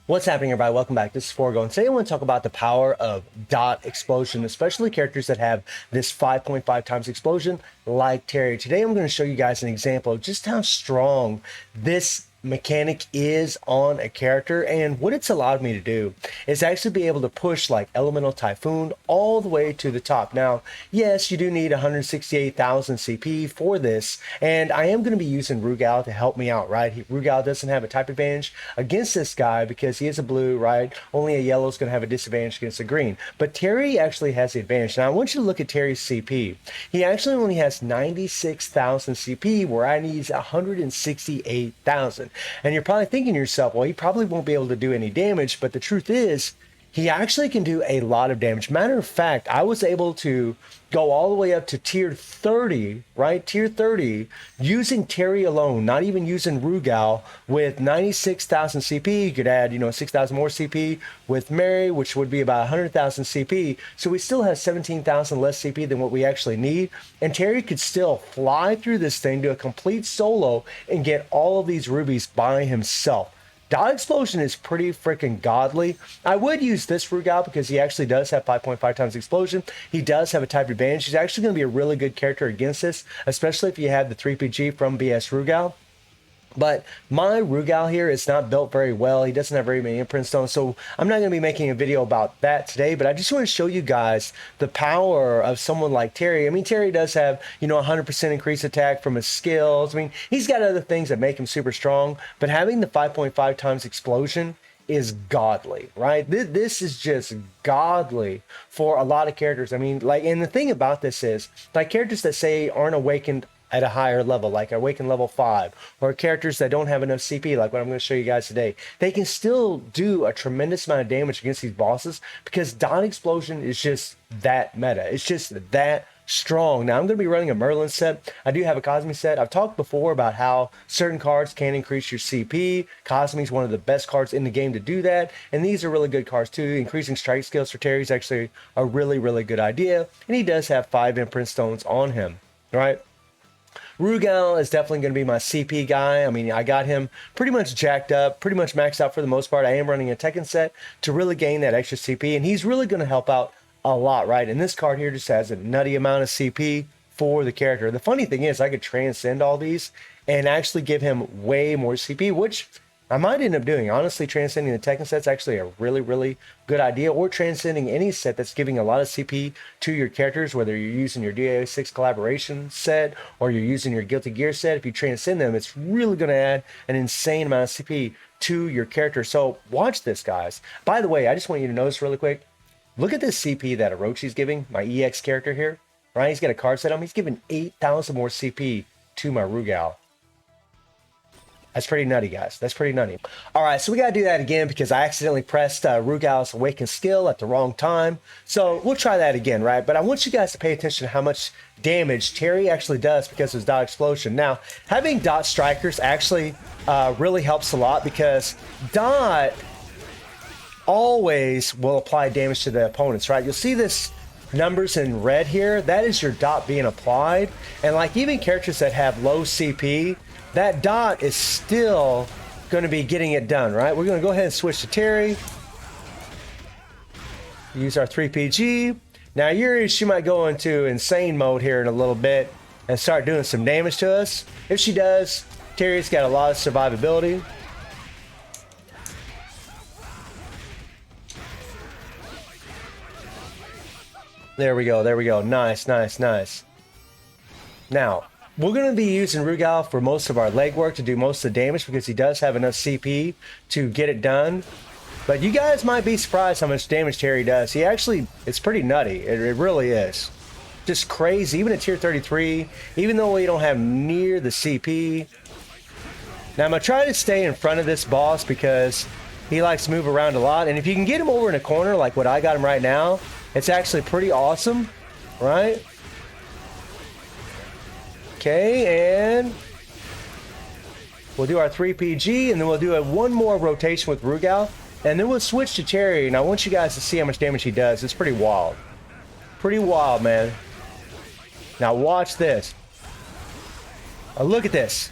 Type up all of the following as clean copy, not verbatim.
What's happening, everybody? Welcome back. This is Forgo, and today I want to talk about the power of dot explosion, especially characters that have this 5.5 times explosion like Terry. Today I'm going to show you guys an example of just how strong this mechanic is on a character, and what it's allowed me to do is actually be able to push like Elemental Typhoon all the way to the top. Now, yes, you do need 168,000 CP for this, and I am going to be using Rugal to help me out, right? Rugal doesn't have a type advantage against this guy because he is a blue, right? Only a yellow is going to have a disadvantage against a green, but Terry actually has the advantage. Now I want you to look at Terry's CP. He actually only has 96,000 CP where I need 168,000. And you're probably thinking to yourself, well, he probably won't be able to do any damage, but the truth is, he actually can do a lot of damage. Matter of fact, I was able to go all the way up to tier 30, right? Tier 30, using Terry alone, not even using Rugal, with 96,000 CP. You could add, 6,000 more CP with Mary, which would be about 100,000 CP. So we still have 17,000 less CP than what we actually need. And Terry could still fly through this thing, do a complete solo, and get all of these rubies by himself. Dot Explosion is pretty freaking godly. I would use this Rugal because he actually does have 5.5 times explosion. He does have a type advantage. He's actually going to be a really good character against this, especially if you have the 3PG from BS Rugal. But my Rugal here is not built very well. He doesn't have very many imprint stones, so I'm not going to be making a video about that today, but I just want to show you guys the power of someone like Terry. I mean, Terry does have, 100% increased attack from his skills. I mean, he's got other things that make him super strong, but having the 5.5 times explosion is godly, right? This is just godly for a lot of characters. I mean, and the thing about this is, like, characters that say aren't awakened at a higher level, like Awaken level 5, or characters that don't have enough CP, like what I'm going to show you guys today, they can still do a tremendous amount of damage against these bosses because Dot Explosion is just that meta. It's just that strong. Now I'm going to be running a Merlin set. I do have a Cosme set. I've talked before about how certain cards can increase your CP. Cosme is one of the best cards in the game to do that, and these are really good cards too. Increasing strike skills for Terry is actually a really, really good idea, and he does have 5 imprint stones on him, right? Rugal is definitely going to be my CP guy. I mean, I got him pretty much jacked up, pretty much maxed out for the most part. I am running a Tekken set to really gain that extra CP, and he's really going to help out a lot, right? And this card here just has a nutty amount of CP for the character. The funny thing is, I could transcend all these and actually give him way more CP, which I might end up doing. Honestly, transcending the Tekken set's actually a really, really good idea, or transcending any set that's giving a lot of CP to your characters, whether you're using your DA6 collaboration set or you're using your Guilty Gear set. If you transcend them, it's really going to add an insane amount of CP to your character. So watch this, guys. By the way, I just want you to notice really quick, look at this CP that Orochi's giving, my EX character here, right? He's got a card set on him. He's giving 8,000 more CP to my Rugal. That's pretty nutty, guys. That's pretty nutty. All right, so we got to do that again because I accidentally pressed Rugal's Awaken skill at the wrong time. So we'll try that again, right? But I want you guys to pay attention to how much damage Terry actually does because of his Dot Explosion. Now, having Dot Strikers actually really helps a lot because Dot always will apply damage to the opponents, right? You'll see this numbers in red here. That is your Dot being applied. And like even characters that have low CP, that Dot is still going to be getting it done, right? We're going to go ahead and switch to Terry. Use our 3PG. Now, she might go into insane mode here in a little bit and start doing some damage to us. If she does, Terry's got a lot of survivability. There we go. There we go. Nice, nice, nice. Now, we're going to be using Rugal for most of our legwork to do most of the damage because he does have enough CP to get it done. But you guys might be surprised how much damage Terry does. He actually, it's pretty nutty. It really is. Just crazy. Even at tier 33, even though we don't have near the CP. Now, I'm going to try to stay in front of this boss because he likes to move around a lot. And if you can get him over in a corner like what I got him right now, it's actually pretty awesome, right? Okay, and we'll do our 3PG, and then we'll do one more rotation with Rugal, and then we'll switch to Terry. And I want you guys to see how much damage he does. It's pretty wild. Pretty wild, man. Now watch this. Look at this.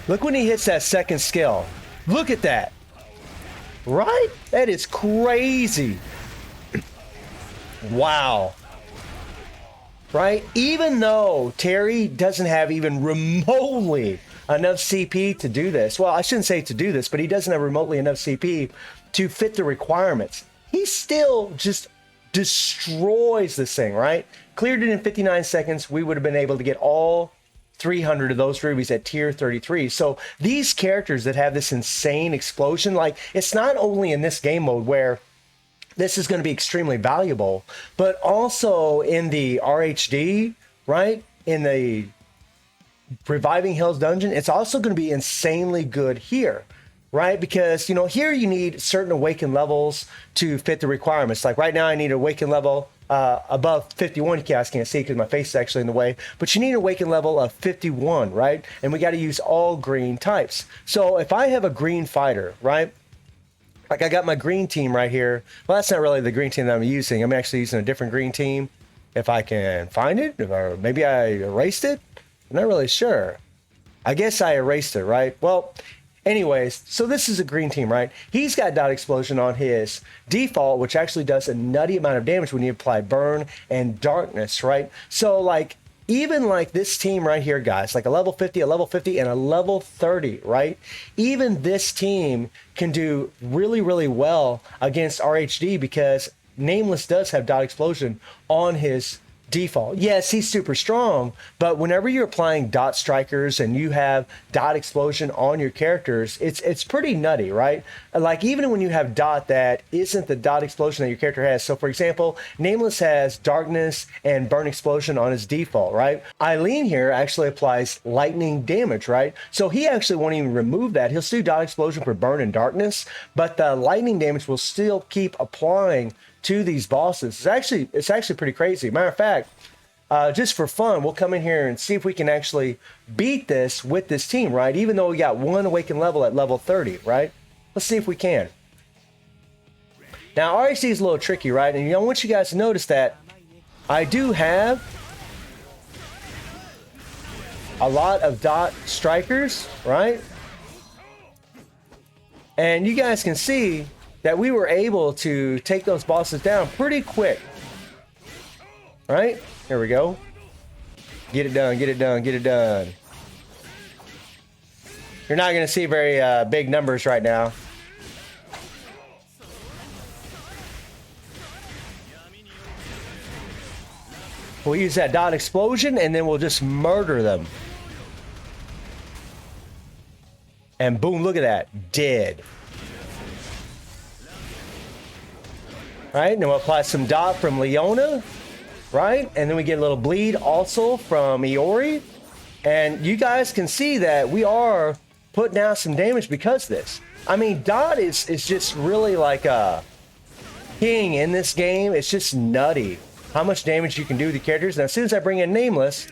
Look when he hits that second skill. Look at that. Right? That is crazy. Wow. Right? Even though Terry doesn't have even remotely enough CP to do this. Well, I shouldn't say to do this, but he doesn't have remotely enough CP to fit the requirements. He still just destroys this thing, right? Cleared it in 59 seconds. We would have been able to get all 300 of those rubies at tier 33. So these characters that have this insane explosion, like it's not only in this game mode where this is going to be extremely valuable, but also in the RHD, right? In the Reviving Hills dungeon, it's also going to be insanely good here, right? Because, you know, here you need certain awaken levels to fit the requirements. Like right now, I need an awaken level above 51. You guys can't see because my face is actually in the way, but you need an awaken level of 51, right? And we got to use all green types. So if I have a green fighter, right? Like I got my green team right here. Well, that's not really the green team that I'm using. I'm actually using a different green team. If I can find it, or maybe I erased it. I'm not really sure. I guess I erased it, right? Well, anyways, so this is a green team, right? He's got dot explosion on his default, which actually does a nutty amount of damage when you apply burn and darkness, right? So like, even like this team right here, guys, like a level 50, and a level 30, right? Even this team can do really, really well against RHD because Nameless does have dot explosion on his default. Yes, he's super strong, but whenever you're applying dot strikers and you have dot explosion on your characters, it's pretty nutty, right? Like even when you have dot that isn't the dot explosion that your character has. So for example, Nameless has darkness and burn explosion on his default, right? Eileen here actually applies lightning damage, right? So he actually won't even remove that. He'll still do dot explosion for burn and darkness, but the lightning damage will still keep applying to these bosses. It's actually pretty crazy. Matter of fact, just for fun, we'll come in here and see if we can actually beat this with this team, right? Even though we got one awakened level at level 30, right? Let's see if we can. Now, RHD is a little tricky, right? And I want you guys to notice that I do have a lot of dot strikers, right? And you guys can see that we were able to take those bosses down pretty quick. Right? Here we go. Get it done, get it done, get it done. You're not going to see very big numbers right now. We'll use that dot explosion and then we'll just murder them. And boom, look at that. Dead. Right, and then we'll apply some dot from Leona, right? And then we get a little bleed also from Iori. And you guys can see that we are putting out some damage because of this. I mean, dot is just really like a king in this game. It's just nutty how much damage you can do with the characters. Now, as soon as I bring in Nameless,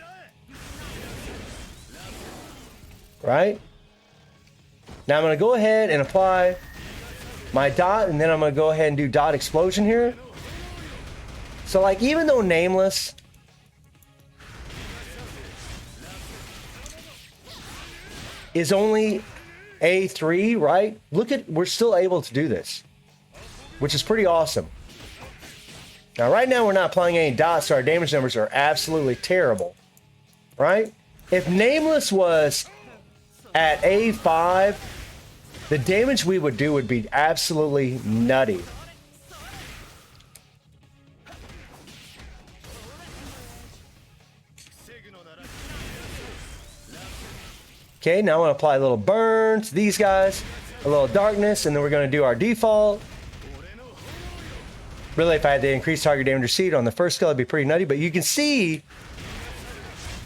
right? Now I'm going to go ahead and apply my dot, and then I'm going to go ahead and do dot explosion here. So like, even though Nameless is only A3, right? Look at, we're still able to do this, which is pretty awesome. Now, right now, we're not applying any dots, so our damage numbers are absolutely terrible, right? If Nameless was at A5, the damage we would do would be absolutely nutty. Okay, now I want to apply a little burn to these guys, a little darkness, and then we're going to do our default. Really, if I had to increase target damage received on the first skill, it'd be pretty nutty, but you can see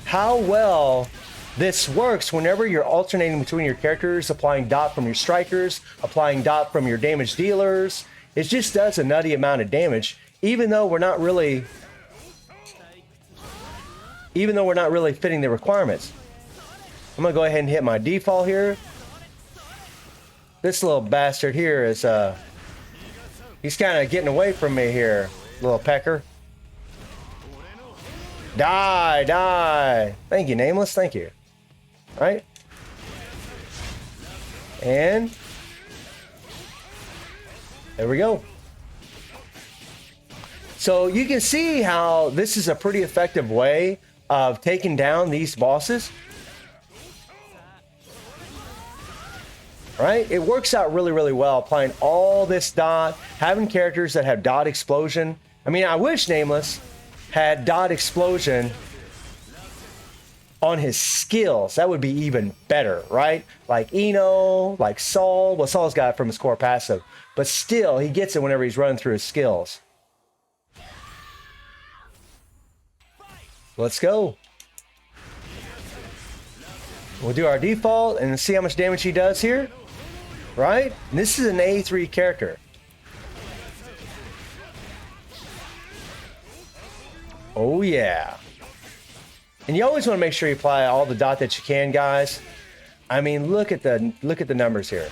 how well this works whenever you're alternating between your characters, applying dot from your strikers, applying dot from your damage dealers. It just does a nutty amount of damage, even though we're not really fitting the requirements. I'm gonna go ahead and hit my default here. This little bastard here is he's kind of getting away from me here, little pecker. Die, die. Thank you, Nameless. Thank you. Right? And There we go. So you can see how this is a pretty effective way of taking down these bosses. Right? It works out really, really well, applying all this dot, having characters that have dot explosion. I mean, I wish Nameless had dot explosion on his skills. That would be even better, right? Like Eno, like Saul. Well, Saul's got it from his core passive, but still, he gets it whenever he's running through his skills. Let's go. We'll do our default and see how much damage he does here. Right? And this is an A3 character. Oh yeah. And you always want to make sure you apply all the dot that you can, guys. I mean, look at the numbers here.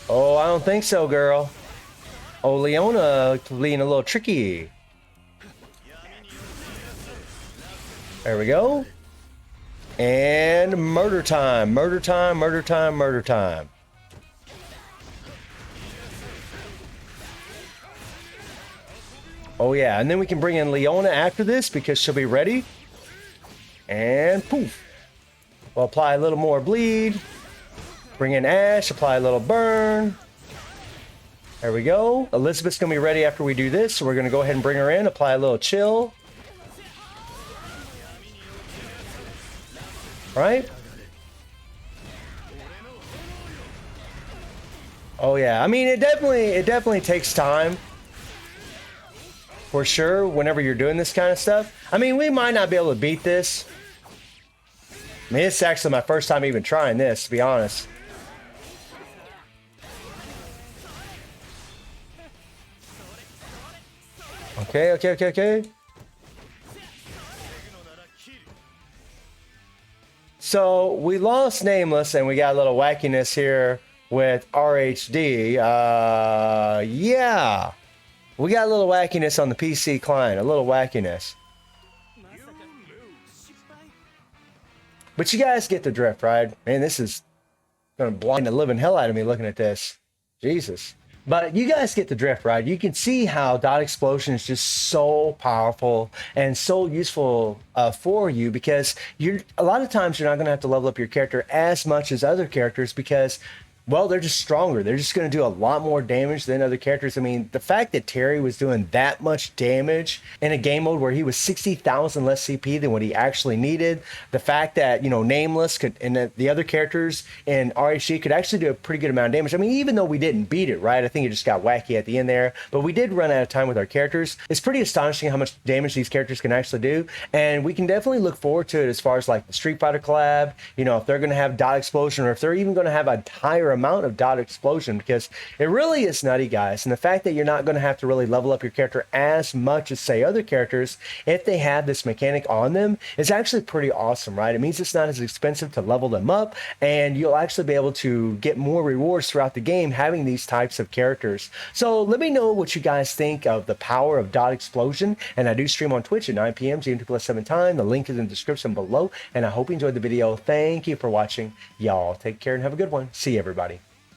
Oh, I don't think so, girl. Oh, Leona being a little tricky. There we go. And murder time, murder time, murder time, murder time. Oh yeah, and then we can bring in Leona after this because she'll be ready. And poof. We'll apply a little more bleed. Bring in Ash, apply a little burn. There we go. Elizabeth's gonna be ready after we do this, so we're gonna go ahead and bring her in, apply a little chill. Right? Oh yeah, I mean it definitely takes time. For sure, whenever you're doing this kind of stuff. I mean, we might not be able to beat this. I mean, it's actually my first time even trying this, to be honest. Okay. So we lost Nameless and we got a little wackiness here with RHD. Yeah. We got a little wackiness on the PC client, a little wackiness. But you guys get the drift, right? Man, this is going to blind the living hell out of me looking at this. Jesus. But you guys get the drift, right? You can see how Dot Explosion is just so powerful and so useful for you because a lot of times you're not going to have to level up your character as much as other characters because, well, they're just stronger. They're just going to do a lot more damage than other characters. I mean, the fact that Terry was doing that much damage in a game mode where he was 60,000 less CP than what he actually needed, the fact that, you know, Nameless could, and the other characters in RHG could actually do a pretty good amount of damage. I mean, even though we didn't beat it, right? I think it just got wacky at the end there, but we did run out of time with our characters. It's pretty astonishing how much damage these characters can actually do, and we can definitely look forward to it as far as like the Street Fighter collab, you know, if they're going to have Dot Explosion or if they're even going to have a higher amount of Dot Explosion, because it really is nutty, guys. And the fact that you're not going to have to really level up your character as much as say other characters if they have this mechanic on them is actually pretty awesome, right? It means it's not as expensive to level them up, and you'll actually be able to get more rewards throughout the game having these types of characters. So let me know what you guys think of the power of Dot Explosion, and I do stream on Twitch at 9 p.m. GMT+7 time. The link is in the description below, and I hope you enjoyed the video. Thank you for watching. Y'all take care and have a good one. See you, everybody.